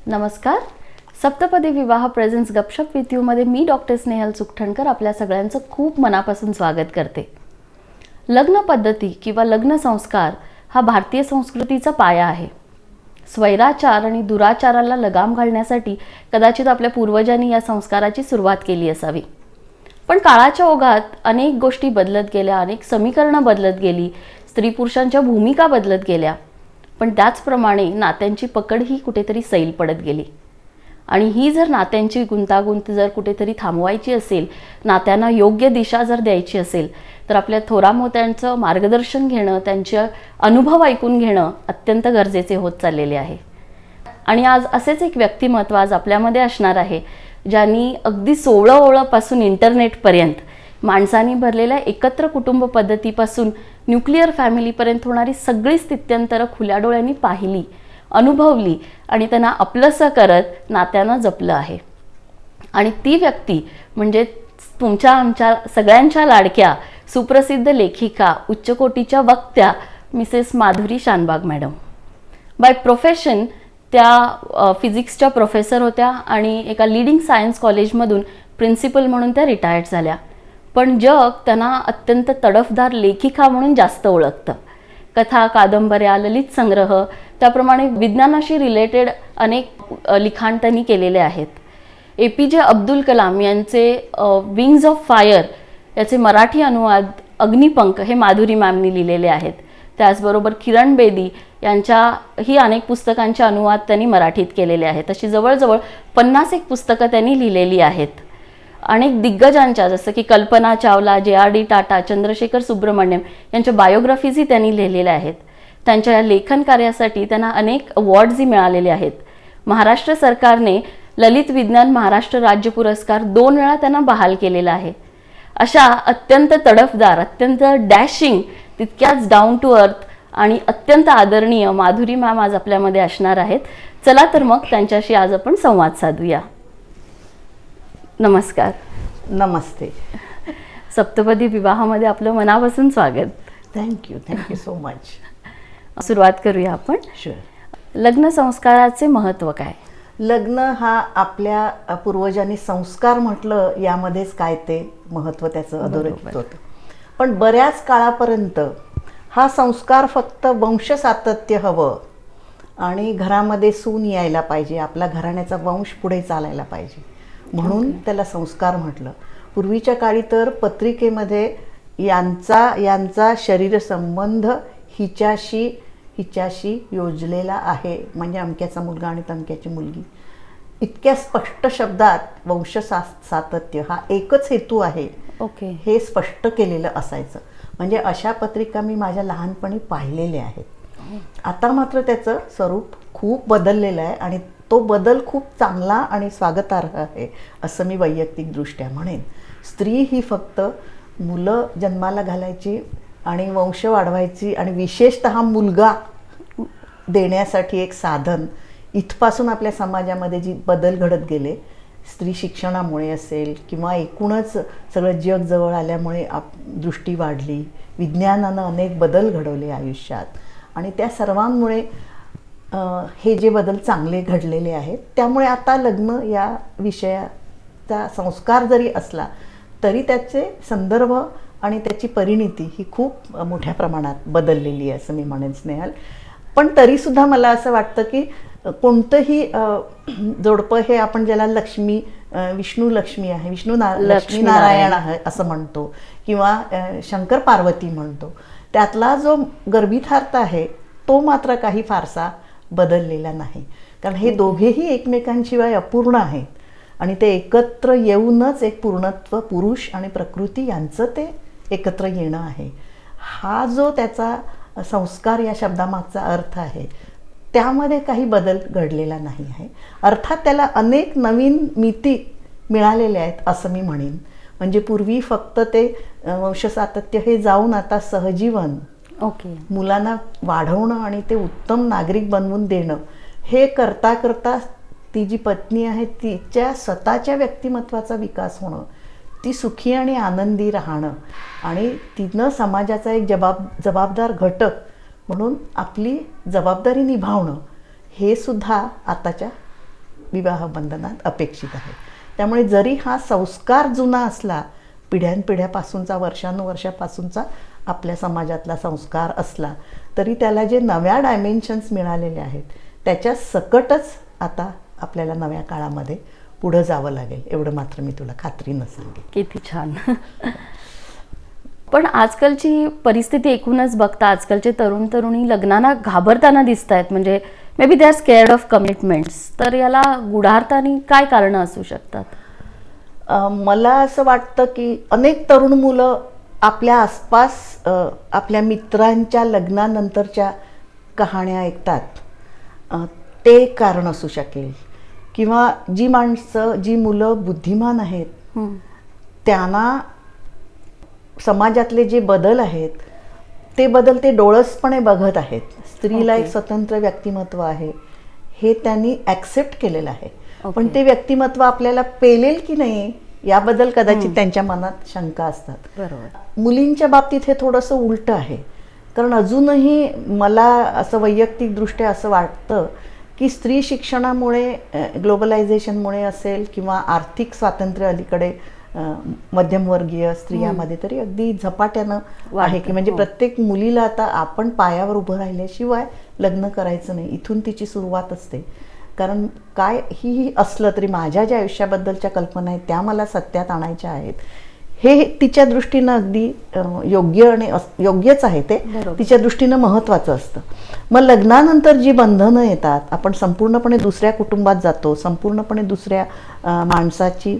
नमस्कार. सप्तपदी विवाह प्रेझेंट्स गपशप विथ यू मध्ये मी डॉक्टर स्नेहल सुखठणकर आपल्या सगळ्यांचं खूप मनापासून स्वागत करते. लग्न पद्धती किंवा लग्न संस्कार हा भारतीय संस्कृतीचा पाया आहे. स्वैराचार आणि दुराचाराला लगाम घालण्यासाठी कदाचित आपल्या पूर्वजांनी या संस्काराची सुरुवात केली असावी. पण काळाच्या ओघात अनेक गोष्टी बदलत गेल्या, अनेक समीकरणं बदलत गेली, स्त्री पुरुषांच्या भूमिका बदलत गेल्या. पण त्याचप्रमाणे नात्यांची पकड ही कुठेतरी सैल पडत गेली. आणि ही जर नात्यांची गुंतागुंत जर कुठेतरी थांबवायची असेल, नात्यांना योग्य दिशा जर द्यायची असेल, तर आपल्या थोरामोत्यांचं मार्गदर्शन घेणं, त्यांचे अनुभव ऐकून घेणं अत्यंत गरजेचे होत चाललेले आहे. आणि आज असेच एक व्यक्तिमत्व आज आपल्यामध्ये असणार आहे, ज्यांनी अगदी 16 ओळपासून इंटरनेटपर्यंत माणसांनी भरलेल्या एकत्र कुटुंब पद्धतीपासून न्यूक्लिअर फॅमिलीपर्यंत होणारी सगळी स्थित्यंतरं खुल्या डोळ्यांनी पाहिली, अनुभवली आणि त्यांना आपलंसं करत नात्यानं जपलं आहे. आणि ती व्यक्ती म्हणजे तुमच्या आमच्या सगळ्यांच्या लाडक्या सुप्रसिद्ध लेखिका, उच्चकोटीच्या वक्त्या Mrs Madhuri Shanbhag madam. By profession त्या फिजिक्सच्या प्रोफेसर होत्या आणि एका लीडिंग सायन्स कॉलेजमधून प्रिन्सिपल म्हणून त्या रिटायर्ड झाल्या. पण जग त्यांना अत्यंत तडफदार लेखिका म्हणून जास्त ओळखतं. कथा, कादंबऱ्या, ललित संग्रह, त्याप्रमाणे विज्ञानाशी रिलेटेड अनेक लिखाण त्यांनी केलेले आहेत. APJ अब्दुल कलाम यांचे विंग्स ऑफ फायर याचे मराठी अनुवाद अग्निपंख हे माधुरी मॅमनी लिहिलेले आहेत. त्याचबरोबर किरण बेदी यांच्याही अनेक पुस्तकांचे अनुवाद त्यांनी मराठीत केलेले आहेत. अशी जवळजवळ 50 एक पुस्तकं त्यांनी लिहिलेली आहेत. अनेक दिग्गजांच्या जसं की कल्पना चावला, JRD टाटा, चंद्रशेखर सुब्रमण्यम यांच्या बायोग्राफीजही त्यांनी लिहिलेल्या आहेत. त्यांच्या या लेखन कार्यासाठी त्यांना अनेक अवॉर्ड्सही मिळालेले आहेत. महाराष्ट्र सरकारने ललित विज्ञान महाराष्ट्र राज्य पुरस्कार 2 वेळा त्यांना बहाल केलेला आहे. अशा अत्यंत तडफदार, अत्यंत डॅशिंग, तितक्याच डाऊन टू अर्थ आणि अत्यंत आदरणीय माधुरी मॅम आज आपल्यामध्ये असणार आहेत. चला तर मग त्यांच्याशी आज आपण संवाद साधूया. नमस्कार. नमस्ते. सप्तपदी विवाहामध्ये आपलं मनापासून स्वागत. Thank you so much. सुरुवात करूया आपण. शुअर. लग्न संस्काराचे महत्त्व काय? लग्न हा आपल्या पूर्वजांनी संस्कार म्हटलं, यामध्येच काय ते महत्त्व त्याचं अधोरेखित होतं. पण बऱ्याच काळापर्यंत हा संस्कार फक्त वंश सातत्य हवं आणि घरामध्ये सून यायला पाहिजे, आपल्या घराण्याचा वंश पुढे चालायला पाहिजे म्हणून त्याला संस्कार म्हटलं. पूर्वीच्या काळी तर पत्रिकेमध्ये यांचा शरीर संबंध हिच्याशी योजलेला आहे, म्हणजे अमक्याचा मुलगा आणि तमक्याची मुलगी, इतक्या स्पष्ट शब्दात वंश सातत्य हा एकच हेतू आहे हे स्पष्ट केलेलं असायचं. म्हणजे अशा पत्रिका मी माझ्या लहानपणी पाहिलेल्या आहेत. आता मात्र त्याचं स्वरूप खूप बदललेलं आहे आणि तो बदल खूप चांगला आणि स्वागतार्ह आहे असं मी वैयक्तिकदृष्ट्या म्हणेन. स्त्री ही फक्त मुलं जन्माला घालायची आणि वंश वाढवायची आणि विशेषतः मुलगा देण्यासाठी एक साधन, इथपासून आपल्या समाजामध्ये जी बदल घडत गेले, स्त्री शिक्षणामुळे असेल किंवा एकूणच सगळं जग जवळ आल्यामुळे दृष्टी वाढली, विज्ञानानं अनेक बदल घडवले आयुष्यात आणि त्या सर्वांमुळे हे जे बदल चांगले घडलेले आहेत, त्यामुळे आता लग्न या विषयाचा संस्कार जरी असला तरी त्याचे संदर्भ आणि त्याची परिणिती ही खूप मोठ्या प्रमाणात बदललेली आहे असं मी म्हणेन स्नेहल. पण तरीसुद्धा मला असं वाटतं की कोणतंही जोडपं हे आपण ज्याला विष्णू लक्ष्मी आहे, लक्ष्मी नारायण आहे असं म्हणतो किंवा शंकर पार्वती म्हणतो, त्यातला जो गर्भितार्थ आहे तो मात्र काही फारसा बदललेला नाही. कारण हे दोघेही एकमेकांशिवाय अपूर्ण आहेत आणि ते एकत्र येऊनच एक पूर्णत्व, पुरुष आणि प्रकृती यांचं ते एकत्र येणं आहे. हा जो त्याचा संस्कार या शब्दामागचा अर्थ आहे, त्यामध्ये काही बदल घडलेला नाही आहे. अर्थात त्याला अनेक नवीन मिती मिळालेल्या आहेत असं मी म्हणेन. म्हणजे पूर्वी फक्त ते वंशसातत्य हे जाऊन आता सहजीवन, मुलांना वाढवणं आणि ते उत्तम नागरिक बनवून देणं, हे करता करता ती जी पत्नी आहे तिच्या स्वतःच्या व्यक्तिमत्वाचा विकास होणं, ती सुखी आणि आनंदी राहणं आणि तिनं समाजाचा एक जबाबदार घटक म्हणून आपली जबाबदारी निभावणं, हे सुद्धा आताच्या विवाह बंधनात अपेक्षित आहे. त्यामुळे जरी हा संस्कार जुना असला, पिढ्यानपिढ्यापासूनचा, वर्षानुवर्षापासूनचा आपल्या समाजातला संस्कार असला, तरी त्याला जे नव्या डायमेन्शन्स मिळालेले आहेत त्याच्या सकटच आता आपल्याला नव्या काळामध्ये पुढं जावं लागेल, एवढं मात्र मी तुला खात्रीनं सांगेन. किती छान. पण आजकालची परिस्थिती एकूणच बघता आजकालचे तरुण तरुणी लग्नाला घाबरताना दिसत आहेत, म्हणजे may be they are scared of commitments. तर याला गुढार्थानी काय कारणं असू शकतात? मला असं वाटतं की अनेक तरुण मुलं आपल्या आसपास आपल्या मित्रांच्या लग्नानंतरच्या कहाण्या ऐकतात, ते कारण असू शकेल. किंवा जी माणसं, जी मुलं बुद्धिमान आहेत त्यांना समाजातले जे बदल आहेत ते बदल ते डोळसपणे बघत आहेत. स्त्रीला एक स्वतंत्र व्यक्तिमत्व आहे हे त्यांनी ॲक्सेप्ट केलेलं आहे. पण ते व्यक्तिमत्व आपल्याला पेलेल की नाही याबद्दल कदाचित त्यांच्या मनात शंका असतात. बरोबर. मुलींच्या बाबतीत हे थोडंसं उलटं आहे. कारण अजूनही मला असं वैयक्तिकदृष्ट्या असं वाटतं की स्त्री शिक्षणामुळे, ग्लोबलायझेशनमुळे असेल किंवा आर्थिक स्वातंत्र्य अलीकडे मध्यमवर्गीय स्त्रियामध्ये तरी अगदी झपाट्यानं आहे की म्हणजे प्रत्येक मुलीला आता आपण पायावर उभं राहिल्याशिवाय लग्न करायचं नाही, इथून तिची सुरुवात असते. कारण काय ही असलं तरी माझ्या ज्या आयुष्याबद्दलच्या कल्पना आहेत त्या मला सत्यात आणायच्या आहेत, हे तिच्या दृष्टीनं अगदी योग्य आणि योग्यच आहे. ते तिच्या दृष्टीनं महत्त्वाचं असतं. मग लग्नानंतर जी बंधनं येतात, आपण संपूर्णपणे दुसऱ्या कुटुंबात जातो, संपूर्णपणे दुसऱ्या माणसाची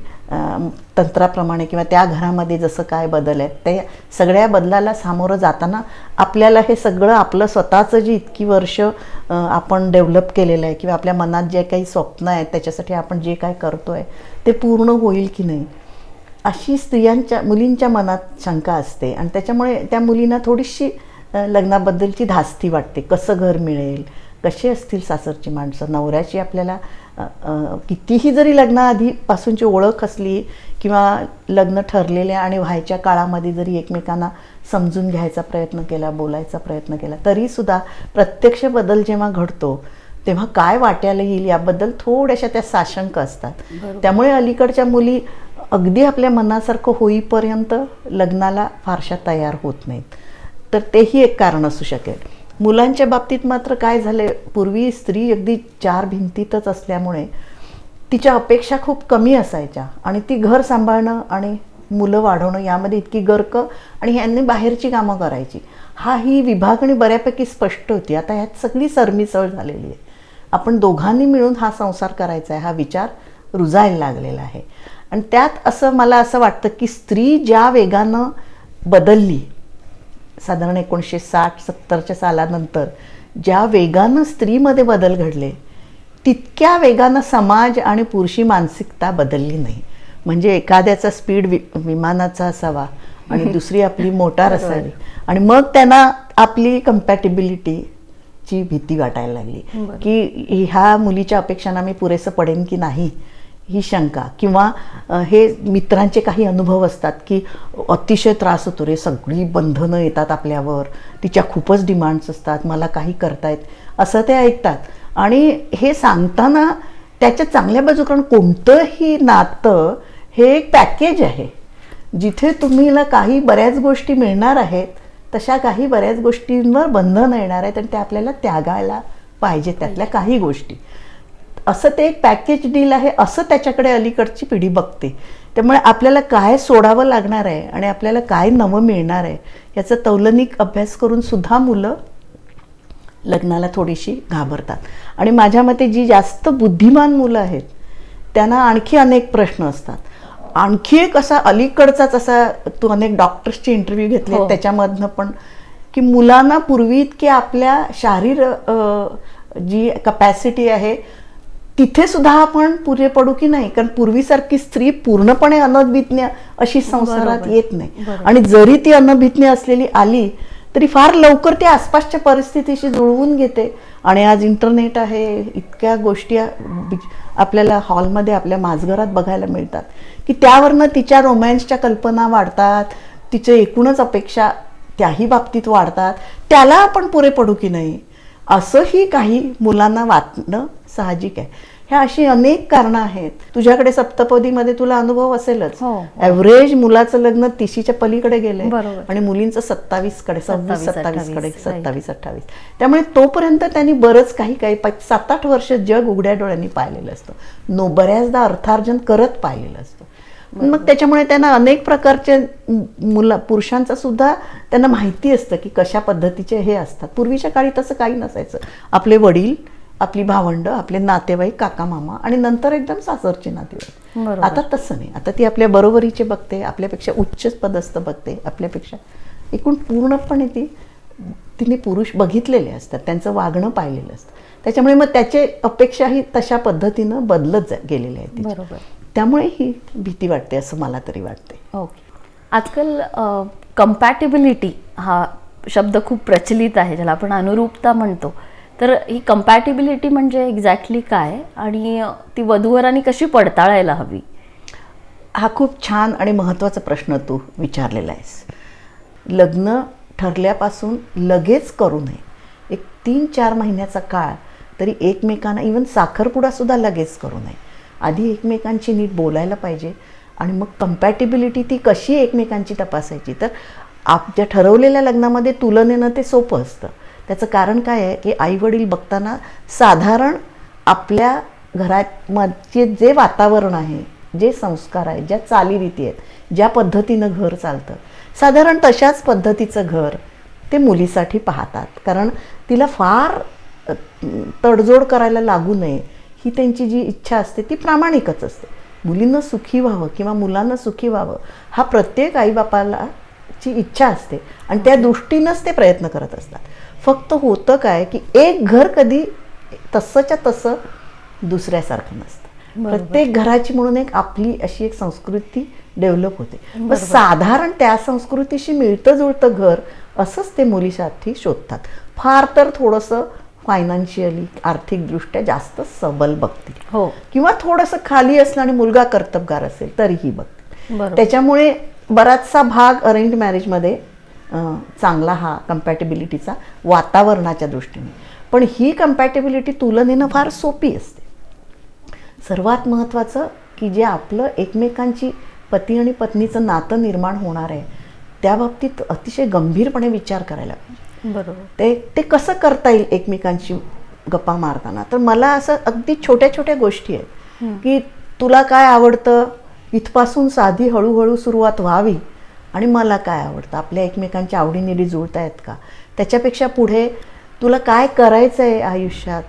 तंत्राप्रमाणे किंवा त्या घरामध्ये जसं काय बदल आहेत ते सगळ्या बदलाला सामोरं जाताना आपल्याला हे सगळं आपलं स्वतःचं जी इतकी वर्ष आपण डेव्हलप केलेलं आहे किंवा आपल्या मनात जे काही स्वप्न आहेत त्याच्यासाठी आपण जे काय करतोय ते पूर्ण होईल की नाही अशी मुलींच्या मनात शंका असते. आणि त्याच्यामुळे त्या मुलींना थोडीशी लग्नाबद्दलची धास्ती वाटते. कसं घर मिळेल, कशी असतील सासरची माणसं, नवऱ्याची आपल्याला कितीही जरी लग्नाआधीपासूनची ओळख असली किंवा लग्न ठरलेल्या आणि व्हायच्या काळामध्ये जरी एकमेकांना समजून घ्यायचा प्रयत्न केला, बोलायचा प्रयत्न केला, तरीसुद्धा प्रत्यक्ष बदल जेव्हा घडतो तेव्हा काय वाट्याला येईल याबद्दल थोड्याशा त्या साशंक असतात. त्यामुळे अलीकडच्या मुली अगदी आपल्या मनासारखं होईपर्यंत लग्नाला फारशा तयार होत नाहीत. तर तेही एक कारण असू शकेल. मुलांच्या बाबतीत मात्र काय झाले, पूर्वी स्त्री अगदी चार भिंतीतच असल्यामुळे तिच्या अपेक्षा खूप कमी असायच्या आणि ती घर सांभाळणं आणि मुलं वाढवणं यामध्ये इतकी गर्क आणि ह्यांनी बाहेरची कामं करायची, ही विभागणी बऱ्यापैकी स्पष्ट होती. आता ह्यात सगळी सरमिसळ झालेली आहे. आपण दोघांनी मिळून हा संसार करायचा आहे हा विचार रुजायला लागलेला आहे. आणि त्यात मला असं वाटतं की स्त्री ज्या वेगानं बदलली, साधारण 1960-70च्या सालानंतर ज्या वेगानं स्त्रीमध्ये बदल घडले तितक्या वेगानं समाज आणि पुरुषी मानसिकता बदलली नाही. म्हणजे एखाद्याचा स्पीड विमानाचा असावा आणि दुसरी आपली मोटार असावी आणि मग त्यांना आपली कंपॅटिबिलिटीची भीती वाटायला लागली की ह्या मुलीच्या अपेक्षांना मी पुरेसं पडेन की नाही ही शंका. किंवा हे मित्रांचे काही अनुभव असतात की अतिशय त्रास होतो रे, सगळी बंधनं येतात आपल्यावर, तिच्या खूपच डिमांड्स असतात, मला काही करतायत असं ते ऐकतात. आणि हे सांगताना त्याच्या चांगल्या बाजू, कारण कोणतंही नातं हे एक पॅकेज आहे जिथे तुम्हाला काही बऱ्याच गोष्टी मिळणार आहेत, तशा काही बऱ्याच गोष्टींवर बंधनं येणार आहेत आणि ते आपल्याला त्यागायला पाहिजे त्यातल्या काही गोष्टी. असं ते एक पॅकेज डील आहे असं त्याच्याकडे अलीकडची पिढी बघते. त्यामुळे आपल्याला काय सोडावं लागणार आहे आणि आपल्याला काय नवं मिळणार आहे याचा तौलनिक अभ्यास करून सुद्धा मुलं लग्नाला थोडीशी घाबरतात. आणि माझ्या मते जी जास्त बुद्धिमान मुलं आहेत त्यांना आणखी अनेक प्रश्न असतात. आणखी एक असा अलीकडचाच असा, तू अनेक डॉक्टर्सचे इंटरव्ह्यू घेतले त्याच्यामधनं पण, की मुलांना पूर्वी इतकी आपल्या शारीर जी कपॅसिटी आहे तिथे सुद्धा आपण पुरे पडू की नाही. कारण पूर्वीसारखी स्त्री पूर्णपणे अनभिज्ञ अशी संसारात येत नाही. आणि जरी ती अनभिज्ञ असलेली आली तरी फार लवकर ती आसपासच्या परिस्थितीशी जुळवून घेते. आणि आज इंटरनेट आहे, इतक्या गोष्टी आपल्याला हॉलमध्ये आपल्या माझघरात बघायला मिळतात की त्यावरनं तिच्या रोमॅन्सच्या कल्पना वाढतात, तिचे एकूणच अपेक्षा त्याही बाबतीत वाढतात. त्याला आपण पुरे पडू की नाही असंही काही मुलांना वाटणं साहजिक आहे. ह्या अशी अनेक कारणं आहेत. तुझ्याकडे सप्तपदीमध्ये तुला अनुभव असेलच. हो. ॲव्हरेज मुलाचं लग्न 30च्या पलीकडे गेलंय बरोबर. आणि मुलींचं 27 कडे 26 27 कडे right. 27 28. त्यामुळे तोपर्यंत त्यांनी बरंच काही 7-8 वर्ष जग उघड्या डोळ्यांनी पाहिलेलं असतं. बऱ्याचदा अर्थार्जन करत पाहिलेलं असतं. मग त्याच्यामुळे त्यांना अनेक प्रकारचे पुरुषांचा सुद्धा त्यांना माहिती असतं की कशा पद्धतीचे हे असतात. पूर्वीच्या काळी तसं काही नसायचं. आपले वडील, आपली भावंड, आपले नातेवाईक, काका मामा आणि नंतर एकदम सासरचे नातेवाईक. आता तसं नाही. आता ती आपल्या बरोबरीचे बघते, आपल्यापेक्षा उच्च पदस्थ बघते, आपल्यापेक्षा एकूण पूर्णपणे तिने पुरुष बघितलेले असतात, त्यांचं वागणं पाहिलेलं असतं. त्याच्यामुळे मग त्याचे अपेक्षाही तशा पद्धतीनं बदलत गेलेल्या आहेत. बरोबर. त्यामुळे ही भीती वाटते असं मला तरी वाटते. ओके. आजकाल कम्पॅटिबिलिटी हा शब्द खूप प्रचलित आहे, ज्याला आपण अनुरूपता म्हणतो. तर ही कम्पॅटिबिलिटी म्हणजे एक्झॅक्टली काय आणि ती वधूवरांनी कशी पडताळायला हवी? हा खूप छान आणि महत्त्वाचा प्रश्न तू विचारलेला आहेस. लग्न ठरल्यापासून लगेच करू नये. एक 3-4 महिन्याचा काळ तरी एकमेकांना, इवन साखरपुडासुद्धा लगेच करू नये. आधी एकमेकांची नीट बोलायला पाहिजे आणि मग कम्पॅटिबिलिटी ती कशी एकमेकांची तपासायची. तर आपल्या ठरवलेल्या लग्नामध्ये तुलनेनं ते सोपं असतं. त्याचं कारण काय आहे की आईवडील बघताना साधारण आपल्या घरामध्ये जे वातावरण आहे, जे संस्कार आहेत, ज्या चालीरीती आहेत, ज्या पद्धतीनं घर चालतं, साधारण तशाच पद्धतीचं घर ते मुलीसाठी पाहतात. कारण तिला फार तडजोड करायला लागू नये ही त्यांची जी इच्छा असते ती प्रामाणिकच असते. मुलींना सुखी व्हावं किंवा मुलांना सुखी व्हावं हा प्रत्येक आईबापाला ची इच्छा असते आणि त्या दृष्टीनंच ते प्रयत्न करत असतात. फक्त होतं काय की एक घर कधी तसंच्या तसं दुसऱ्यासारखं नसतं. प्रत्येक घराची म्हणून एक आपली अशी एक संस्कृती डेव्हलप होते. मग साधारण त्या संस्कृतीशी मिळतं जुळतं घर असंच ते मुलीसाठी शोधतात. फार तर थोडंसं फायनान्शियली, आर्थिकदृष्ट्या जास्त सबल बघतील. हो. किंवा थोडंसं खाली असलं आणि मुलगा कर्तबगार असेल तरीही बघतील. त्याच्यामुळे बराचसा भाग अरेंज मॅरेजमध्ये चांगला हा कम्पॅटिबिलिटीचा वातावरणाच्या दृष्टीने. पण ही कम्पॅटिबिलिटी तुलनेनं फार सोपी असते. सर्वात महत्त्वाचं की जे आपलं एकमेकांची पती आणि पत्नीचं नातं निर्माण होणार आहे त्या बाबतीत अतिशय गंभीरपणे विचार करायला पाहिजे. बरोबर. ते कसं करता येईल एकमेकांशी गप्पा मारताना. तर मला असं अगदी छोट्या छोट्या गोष्टी आहेत की तुला काय आवडतं इथपासून साधी हळूहळू सुरुवात व्हावी आणि मला काय आवडतं, आपल्या एकमेकांच्या आवडीनिवडी जुळत आहेत का, त्याच्यापेक्षा पुढे तुला काय करायचं आहे आयुष्यात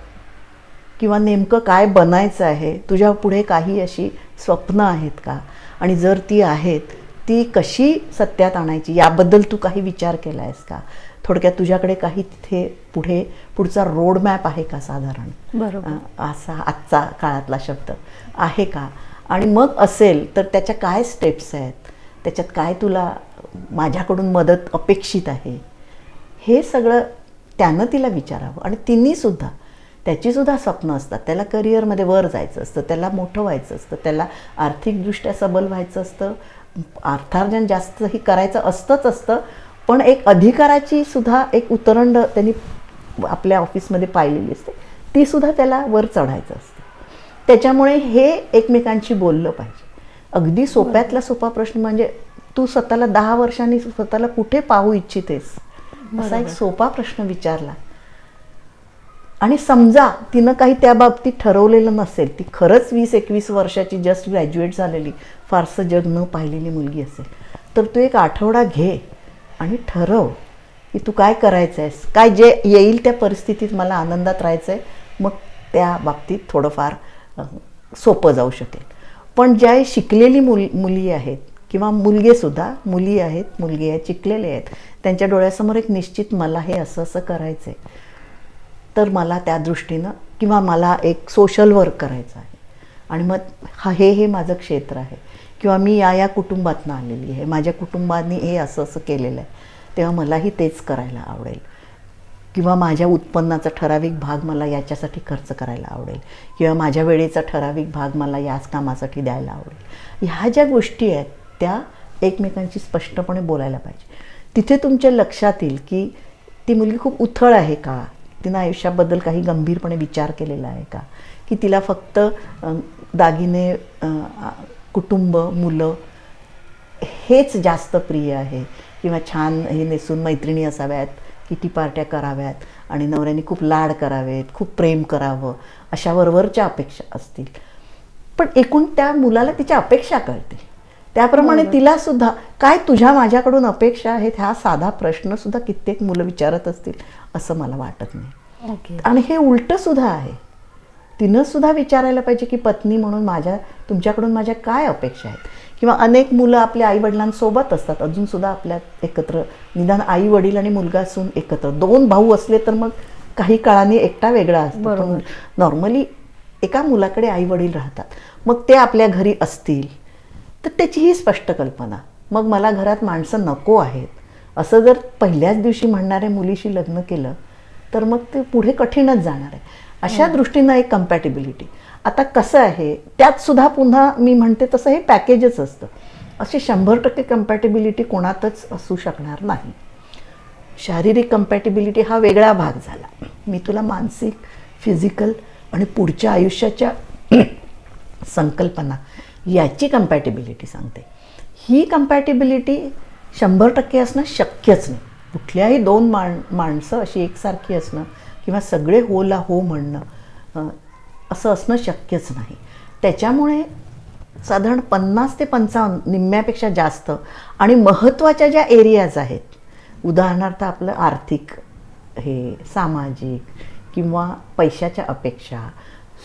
किंवा नेमकं काय बनायचं आहे, तुझ्या पुढे काही अशी स्वप्न आहेत का आणि जर ती आहेत ती कशी सत्यात आणायची याबद्दल तू काही विचार केला आहेस का. थोडक्यात तुझ्याकडे काही तिथे पुढचा रोड मॅप आहे का साधारण. बरोबर. असा आजचा काळातला शब्द आहे का. आणि मग असेल तर त्याच्या काय स्टेप्स आहेत, त्याच्यात काय तुला माझ्याकडून मदत अपेक्षित आहे, हे सगळं त्यानं तिला विचारावं. आणि तिन्हीसुद्धा त्याचीसुद्धा स्वप्न असतात. त्याला करिअरमध्ये वर जायचं असतं, त्याला मोठं व्हायचं असतं, त्याला आर्थिकदृष्ट्या सबल व्हायचं असतं, अर्थार्जन जास्तही करायचं असतं. पण एक अधिकाराची सुद्धा एक उतरंड त्यांनी आपल्या ऑफिसमध्ये पाहिलेली असते, ती सुद्धा त्याला वर चढायचं असतं. त्याच्यामुळे हे एकमेकांशी बोललं पाहिजे. अगदी सोप्यातला सोपा प्रश्न म्हणजे तू स्वतःला 10 वर्षांनी स्वतःला कुठे पाहू इच्छितेस असा एक सोपा प्रश्न विचारला आणि समजा तिनं काही त्या बाबतीत ठरवलेलं नसेल, ती खरंच 20-21 वर्षाची जस्ट ग्रॅज्युएट झालेली फारसं जग न पाहिलेली मुलगी असेल, तर तू एक आठवडा घे आणि ठरव की तू काय करायचं आहेस, काय जे येईल त्या परिस्थितीत मला आनंदात राहायचं आहे. मग त्या बाबतीत थोडंफार सोपं जाऊ शकेल. पण ज्या शिकलेली मुली आहेत किंवा मुलगेसुद्धा, मुली आहेत, मुलगे आहेत, शिकलेले आहेत, त्यांच्या डोळ्यासमोर एक निश्चित मला हे असं असं करायचं आहे, तर मला त्या दृष्टीनं किंवा मला एक सोशल वर्क करायचं आहे आणि मग हे माझं क्षेत्र आहे किंवा मी या कुटुंबातनं आलेली आहे, माझ्या कुटुंबाने हे असं असं केलेलं आहे, तेव्हा मलाही तेच करायला आवडेल किंवा माझ्या उत्पन्नाचा ठराविक भाग मला याच्यासाठी खर्च करायला आवडेल किंवा माझ्या वेळेचा ठराविक भाग मला याच कामासाठी द्यायला आवडेल. ह्या ज्या गोष्टी आहेत त्या एकमेकांशी स्पष्टपणे बोलायला पाहिजे. तिथे तुमच्या लक्षात येईल की ती मुलगी खूप उथळ आहे का, तिनं आयुष्याबद्दल काही गंभीरपणे विचार केलेला आहे का, की तिला फक्त दागिने, कुटुंब, मुलं हेच जास्त प्रिय आहे, किंवा छान हे नेसून मैत्रिणी असाव्यात, किटी पार्ट्या कराव्यात आणि नवऱ्याने खूप लाड करावेत, खूप प्रेम करावं, अशा वरवरच्या अपेक्षा असतील. पण एकूण त्या मुलाला तिच्या अपेक्षा कळते. त्याप्रमाणे तिला सुद्धा काय तुझ्या माझ्याकडून अपेक्षा आहेत हा साधा प्रश्न सुद्धा कित्येक मुलं विचारत असतील असं मला वाटत नाही. आणि हे उलटं सुद्धा आहे. तिनं सुद्धा विचारायला पाहिजे की पत्नी म्हणून तुमच्याकडून माझ्या काय अपेक्षा आहेत. किंवा अनेक मुलं आपल्या आई वडिलांसोबत असतात अजून सुद्धा आपल्यात एकत्र, निदान आई वडील आणि मुलगा असून एकत्र. 2 भाऊ असले तर मग काही काळाने एकटा वेगळा असतो, पण नॉर्मली एका मुलाकडे आई वडील राहतात. मग ते आपल्या घरी असतील तर त्याची ही स्पष्ट कल्पना. मग मला घरात माणसं नको आहेत असं जर पहिल्याच दिवशी म्हणणाऱ्या मुलीशी लग्न केलं तर मग ते पुढे कठीणच जाणार आहे. अशा दृष्टीनं एक कम्पॅटिबिलिटी. आता कसं आहे त्यात सुद्धा पुन्हा मी म्हणते तसं हे पॅकेजच असतं. अशी 100% कम्पॅटिबिलिटी कोणातच असू शकणार नाही. शारीरिक कम्पॅटिबिलिटी हा वेगळा भाग झाला. मी तुला मानसिक, फिजिकल आणि पुढच्या आयुष्याच्या संकल्पना याची कम्पॅटिबिलिटी सांगते. ही कम्पॅटिबिलिटी 100% असणं शक्यच नाही. कुठल्याही 2 माणसं अशी एकसारखी असणं किंवा सगळे होला हो म्हणणं असं असणं शक्यच नाही. त्याच्यामुळे साधारण 50 ते 55 निम्म्यापेक्षा जास्त आणि महत्त्वाच्या ज्या एरियाज आहेत, उदाहरणार्थ आपलं आर्थिक, हे सामाजिक किंवा पैशाच्या अपेक्षा,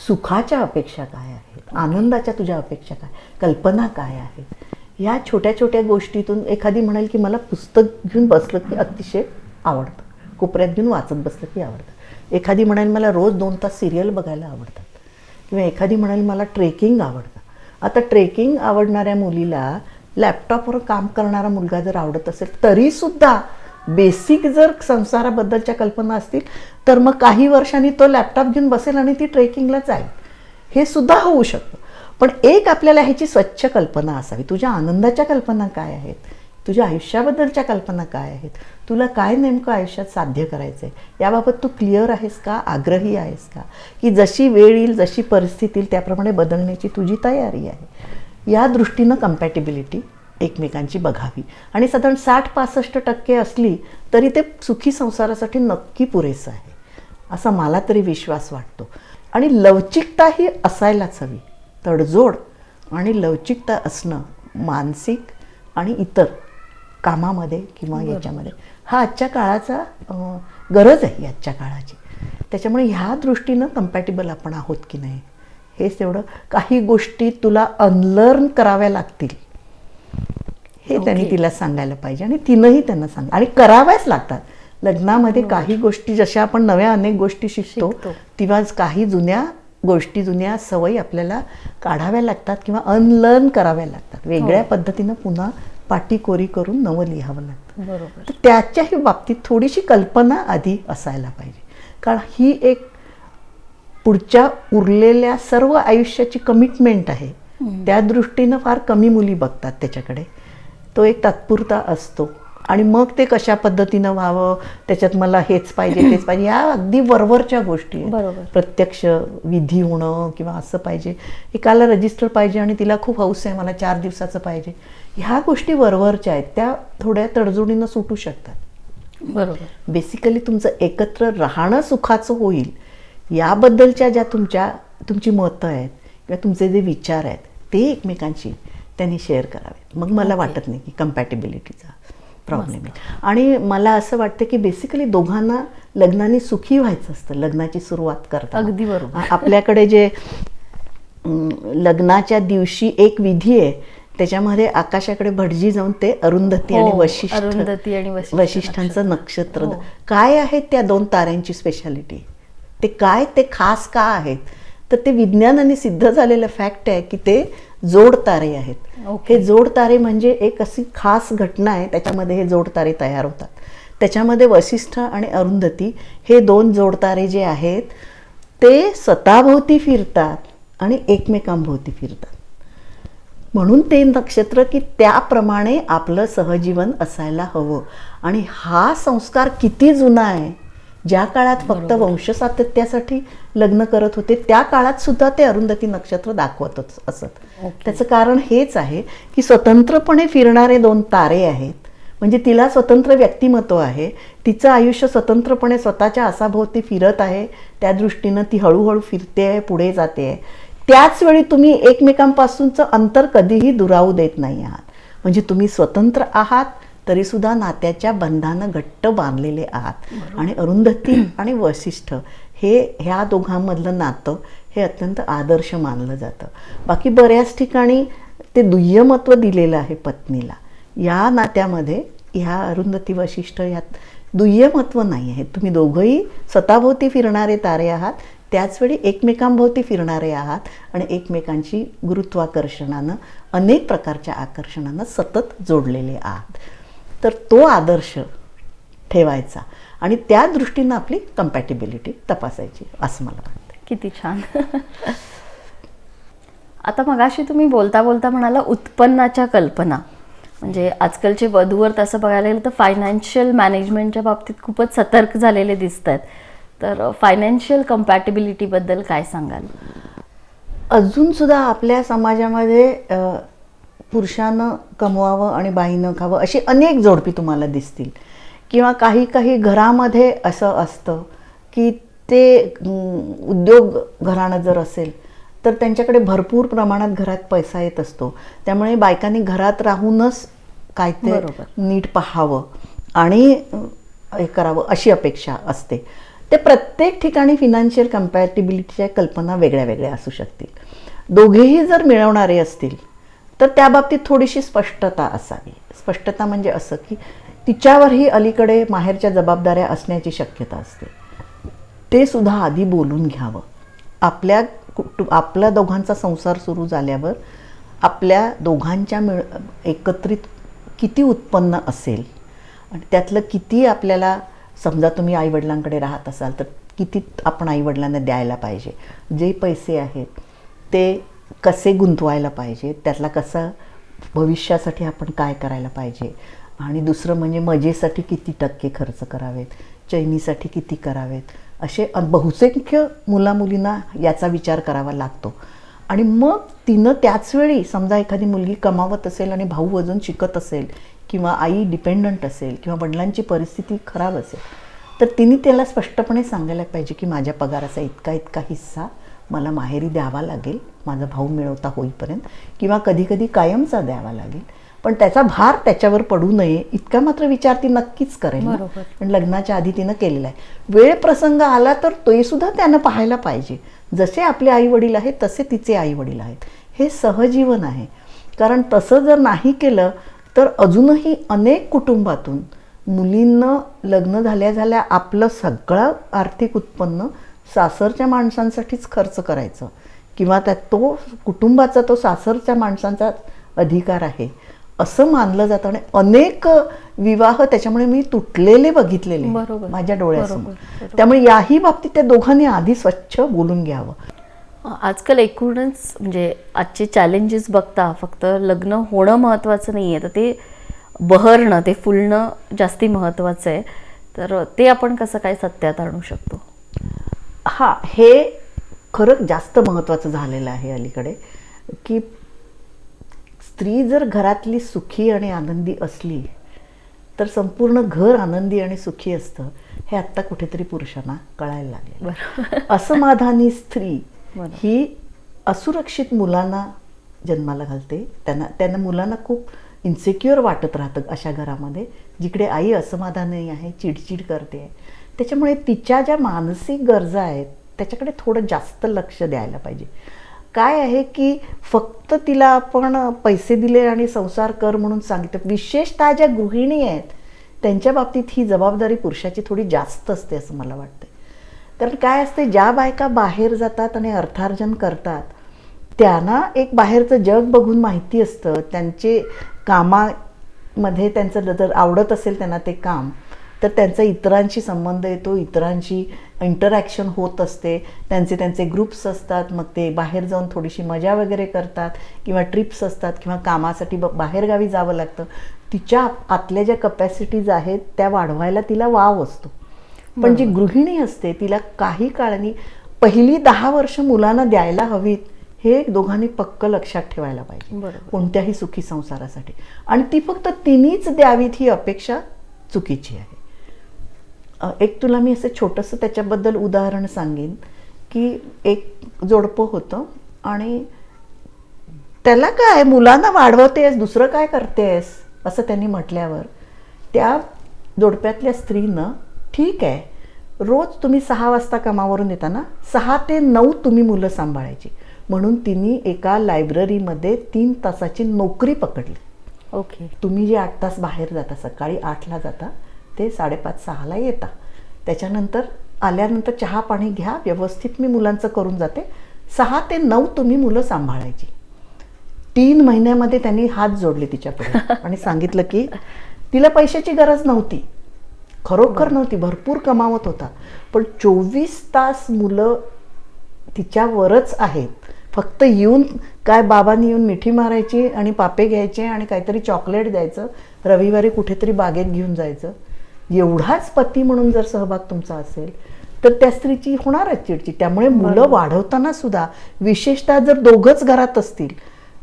सुखाच्या अपेक्षा काय आहेत, आनंदाच्या तुझ्या अपेक्षा काय, कल्पना काय आहेत, ह्या छोट्या छोट्या गोष्टीतून एखादी म्हणेल की मला पुस्तक घेऊन बसलं की अतिशय आवडतं, कोपऱ्यात घेऊन वाचत बसलं की आवडतं. एखादी म्हणेल मला रोज 2 तास सिरियल बघायला आवडतात, किंवा एखादी म्हणेल मला ट्रेकिंग आवडतं. आता ट्रेकिंग आवडणाऱ्या मुलीला लॅपटॉपवर काम करणारा मुलगा जर आवडत असेल तरीसुद्धा बेसिक जर संसाराबद्दलच्या कल्पना असतील तर मग काही वर्षांनी तो लॅपटॉप घेऊन बसेल आणि ती ट्रेकिंगला जाईल. हे सुद्धा होऊ शकतं. पण एक आपल्याला ह्याची स्वच्छ कल्पना असावी. तुझ्या आनंदाच्या कल्पना काय आहेत, तुझ्या आयुष्याबद्दलच्या कल्पना काय आहेत, तुला काय नेमकं आयुष्यात साध्य करायचं आहे याबाबत तू क्लिअर आहेस का, आग्रही आहेस का, की जशी वेळ येईल जशी परिस्थिती येईल त्याप्रमाणे बदलण्याची तुझी तयारी आहे. या दृष्टीनं कम्पॅटिबिलिटी एकमेकांची बघावी. आणि साधारण 60-65% असली तरी ते सुखी संसारासाठी नक्की पुरेसं आहे असा मला तरी विश्वास वाटतो. आणि लवचिकता ही असायलाच हवी. तडजोड आणि लवचिकता असणं मानसिक आणि इतर कामामध्ये किंवा याच्यामध्ये हा आजच्या काळाचा गरज आहे आजच्या काळाची. त्याच्यामुळे ह्या दृष्टीनं कम्पॅटिबल आपण आहोत की नाही हेच तेवढं. काही गोष्टी तुला अनलर्न कराव्या लागतील हे त्यांनी तिला सांगायला पाहिजे आणि तिनंही त्यांना सांग आणि कराव्याच लागतात. लग्नामध्ये काही गोष्टी जशा आपण नव्या अनेक गोष्टी शिकतो तेव्हा काही जुन्या गोष्टी, जुन्या सवयी आपल्याला काढाव्या लागतात किंवा अनलर्न कराव्या लागतात. वेगळ्या पद्धतीनं पुन्हा पाटीकोरी करून नवं लिहावं लागतं. बरोबर. तर त्याच्याही बाबतीत थोडीशी कल्पना आधी असायला पाहिजे. कारण ही एक पुढच्या उरलेल्या सर्व आयुष्याची कमिटमेंट आहे. त्या दृष्टीनं फार कमी मुली बघतात त्याच्याकडे. तो एक तात्पुरता असतो आणि मग ते कशा पद्धतीनं व्हावं, त्याच्यात मला हेच पाहिजे तेच पाहिजे, या अगदी वरवरच्या गोष्टी आहेत. प्रत्यक्ष विधी होणं किंवा असं पाहिजे, एकाला रजिस्टर पाहिजे आणि तिला खूप हौस आहे मला 4 दिवसाचं पाहिजे, ह्या गोष्टी वरवरच्या आहेत. त्या थोड्या तडजोडीनं सुटू शकतात. बरोबर. बेसिकली तुमचं एकत्र राहणं सुखाचं होईल याबद्दलच्या ज्या तुमची मतं आहेत किंवा तुमचे जे विचार आहेत ते एकमेकांशी त्यांनी शेअर करावेत. मग मला वाटत नाही की कम्पॅटिबिलिटीचा प्रॉब्लेम आहे. आणि मला असं वाटतं की बेसिकली दोघांना लग्नाने सुखी व्हायचं असतं. लग्नाची सुरुवात करतात अगदी बरोबर. आपल्याकडे जे लग्नाच्या दिवशी एक विधी आहे त्याच्यामध्ये आकाशाकडे भटजी जाऊन ते अरुंधती आणि वशिष्ठांचं नक्षत्र काय आहेत त्या 2 ताऱ्यांची स्पेशालिटी, ते काय, ते खास का आहेत, तर ते विज्ञानाने सिद्ध झालेलं फॅक्ट आहे की ते जोड तारे आहेत. हे जोड तारे म्हणजे एक अशी खास घटना आहे, त्याच्यामध्ये हे जोड तारे तयार होतात. त्याच्यामध्ये वशिष्ठ आणि अरुंधती हे 2 जोड तारे जे आहेत ते स्वतःभोवती फिरतात आणि एकमेकांभोवती फिरतात. म्हणून ते नक्षत्र की त्याप्रमाणे आपलं सहजीवन असायला हवं. आणि हा संस्कार किती जुना आहे ज्या काळात फक्त वंशसातत्यासाठी लग्न करत होते त्या काळात सुद्धा ते अरुंधती नक्षत्र दाखवतच असत. त्याचं कारण हेच आहे की स्वतंत्रपणे फिरणारे 2 तारे आहेत, म्हणजे तिला स्वतंत्र व्यक्तिमत्व आहे, तिचं आयुष्य स्वतंत्रपणे स्वतःच्या आसाभोवती फिरत आहे, त्या दृष्टीनं ती हळूहळू फिरते आहे, पुढे जाते आहे. त्याच वेळी तुम्ही एकमेकांपासूनचं अंतर कधीही दुरावू देत नाही आहात. म्हणजे तुम्ही स्वतंत्र आहात तरी सुद्धा नात्याच्या बंधानं घट्ट बांधलेले आहात. आणि अरुंधती आणि वसिष्ठ ह्या दोघांमधलं नातं हे अत्यंत आदर्श मानलं जातं. बाकी बऱ्याच ठिकाणी ते दुय्यमत्व दिलेलं आहे पत्नीला. या नात्यामध्ये ह्या अरुंधती वसिष्ठ यात दुय्यमत्व नाही आहे. तुम्ही दोघंही स्वतःभोवती फिरणारे तारे आहात, त्याचवेळी एकमेकांभोवती फिरणारे आहात आणि एकमेकांची गुरुत्वाकर्षणानं अनेक प्रकारच्या आकर्षणानं सतत जोडलेले आहात. तर तो आदर्श ठेवायचा आणि त्या दृष्टीनं आपली कंपॅटिबिलिटी तपासायची असं मला वाटतं. किती छान. आता मगाशी तुम्ही बोलता बोलता म्हणाला उत्पन्नाच्या कल्पना, म्हणजे आजकालचे वधूवर तसं बघायला गेलं तर फायनान्शियल मॅनेजमेंटच्या बाबतीत खूपच सतर्क झालेले दिसत आहेत. तर फायनान्शियल कम्पॅटिबिलिटीबद्दल काय सांगाल? अजून सुद्धा आपल्या समाजामध्ये पुरुषानं कमवावं आणि बाईनं खावं अशी अनेक जोडपी तुम्हाला दिसतील. किंवा काही काही घरामध्ये असं असतं की ते उद्योग घराणं जर असेल तर त्यांच्याकडे भरपूर प्रमाणात घरात पैसा येत असतो, त्यामुळे बायकांनी घरात राहूनच काय ते नीट पाहावं आणि हे करावं अशी अपेक्षा असते. ते प्रत्येक ठिकाणी फिनान्शियल कम्पॅटिबिलिटीच्या कल्पना वेगळ्या वेगळ्या असू शकतील. दोघेही जर मिळवणारे असतील तर त्या बाबतीत थोडीशी स्पष्टता असावी. स्पष्टता म्हणजे असं की तिच्यावरही अलीकडे माहेरच्या जबाबदाऱ्या असण्याची शक्यता असते, ते सुद्धा आधी बोलून घ्यावं. आपल्या दोघांचा संसार सुरू झाल्यावर आपल्या दोघांच्या एकत्रित किती उत्पन्न असेल आणि त्यातलं किती आपल्याला, समजा तुम्ही आईवडिलांकडे राहत असाल तर किती आपण आईवडिलांना द्यायला पाहिजे, जे पैसे आहेत ते कसे गुंतवायला पाहिजे, त्यातला कसा भविष्यासाठी आपण काय करायला पाहिजे, आणि दुसरं म्हणजे मजेसाठी किती टक्के खर्च करावेत, चैनीसाठी किती करावेत, असे बहुसंख्य मुलामुलींना याचा विचार करावा लागतो. आणि मग तिनं त्याचवेळी समजा एखादी मुलगी कमावत असेल आणि भाऊ अजून शिकत असेल किंवा आई डिपेंडंट असेल किंवा वडिलांची परिस्थिती खराब असेल तर तिने त्याला स्पष्टपणे सांगायला पाहिजे की माझ्या पगाराचा इतका इतका हिस्सा मला माहेरी द्यावा लागेल, माझा भाऊ मिळवता होईपर्यंत, किंवा कधी कधी कायमचा द्यावा लागेल, पण त्याचा भार त्याच्यावर पडू नये इतका मात्र विचार ती नक्कीच करेल. पण लग्नाच्या आधी तिनं केलेला आहे. वेळ प्रसंग आला तर ते सुद्धा त्यानं पाहायला पाहिजे. जसे आपले आई वडील आहेत तसे तिचे आई वडील आहेत, हे सहजीवन आहे. कारण तसं जर नाही केलं तर अजूनही अनेक कुटुंबातून मुलींना लग्न झाल्या झाल्या आपलं सगळं आर्थिक उत्पन्न सासरच्या माणसांसाठीच खर्च करायचं, किंवा त्यात तो कुटुंबाचा तो सासरच्या माणसांचा अधिकार आहे असं मानलं जातं. आणि अनेक विवाह त्याच्यामुळे मी तुटलेले बघितलेले माझ्या डोळ्यासमोर. त्यामुळे याही बाबतीत त्या दोघांनी आधी स्वच्छ बोलून घ्यावं. आजकाल एकूणच म्हणजे आजचे चॅलेंजेस बघता फक्त लग्न होणं महत्त्वाचं नाही आहे, तर ते बहरणं, ते फुलणं जास्ती महत्त्वाचं आहे. तर ते आपण कसं काय सत्यात आणू शकतो? हा, हे खरंच जास्त महत्त्वाचं झालेलं आहे अलीकडे, की स्त्री जर घरातली सुखी आणि आनंदी असली तर संपूर्ण घर आनंदी आणि सुखी असतं, हे आत्ता कुठेतरी पुरुषांना कळायला लागले. असमाधानी स्त्री ही असुरक्षित मुलांना जन्माला घालते. त्यांना मुलांना खूप इन्सिक्युअर वाटत राहतं अशा घरामध्ये जिकडे आई असमाधानी आहे, चिडचिड करते. त्याच्यामुळे तिच्या ज्या मानसिक गरजा आहेत त्याच्याकडे थोडं जास्त लक्ष द्यायला पाहिजे. काय आहे की फक्त तिला आपण पैसे दिले आणि संसार कर म्हणून सांगितलं, विशेषतः ज्या गृहिणी आहेत त्यांच्या बाबतीत ही जबाबदारी पुरुषाची थोडी जास्त असते असं मला वाटतं. कारण काय असते, ज्या बायका बाहेर जातात आणि अर्थार्जन करतात त्यांना एक बाहेरचं जग बघून माहिती असतं. त्यांचे कामामध्ये त्यांचं जर आवडत असेल त्यांना ते काम, तर त्यांचा इतरांशी संबंध येतो, इतरांशी इंटरॅक्शन होत असते, त्यांचे ग्रुप्स असतात, मग ते बाहेर जाऊन थोडीशी मजा वगैरे करतात, किंवा ट्रिप्स असतात, किंवा कामासाठी बाहेरगावी जावं लागतं. तिच्या आतल्या ज्या कपॅसिटीज आहेत त्या वाढवायला तिला वाव असतो. पण जी गृहिणी असते तिला काही काळाने पहिली 10 वर्ष मुलांना द्यायला हवीत, हे दोघांनी पक्क लक्षात ठेवायला पाहिजे कोणत्याही सुखी संसारासाठी. आणि ती फक्त तिनीच द्यावीत ही अपेक्षा चुकीची आहे. एक तुला मी असं छोटंसं त्याच्याबद्दल उदाहरण सांगेन की एक जोडपं होतं आणि त्याला काय मुलांना वाढवतेस, दुसरं काय करतेस असं त्यांनी म्हटल्यावर त्या जोडप्यातल्या स्त्रीनं, ठीक आहे रोज तुम्ही 6 वाजता कामावरून येताना 6 ते 9 तुम्ही मुलं सांभाळायची, म्हणून तिने एका लायब्ररीमध्ये 3 तासाची नोकरी पकडली. ओके. तुम्ही जे 8 तास बाहेर जाता, सकाळी 8ला जाता ते 5:30-6ला येता, त्याच्यानंतर आल्यानंतर चहा पाणी घ्या, व्यवस्थित मी मुलांचं करून जाते, 6 ते 9 तुम्ही मुलं सांभाळायची. 3 महिन्यामध्ये त्यांनी हात जोडले तिच्यापुढे आणि सांगितलं की तिला पैशाची गरज नव्हती, खरोखर नव्हती, भरपूर कमावत होता, पण 24 तास मुलं तिच्यावरच आहेत. फक्त येऊन काय बाबांनी येऊन मिठी मारायची आणि पापे घ्यायचे आणि काहीतरी चॉकलेट द्यायचं, रविवारी कुठेतरी बागेत घेऊन जायचं. एवढाच पती म्हणून जर सहभाग तुमचा असेल तर त्या स्त्रीची होणारच चिडचिड. त्यामुळे मुलं वाढवताना सुद्धा विशेषतः जर दोघंच घरात असतील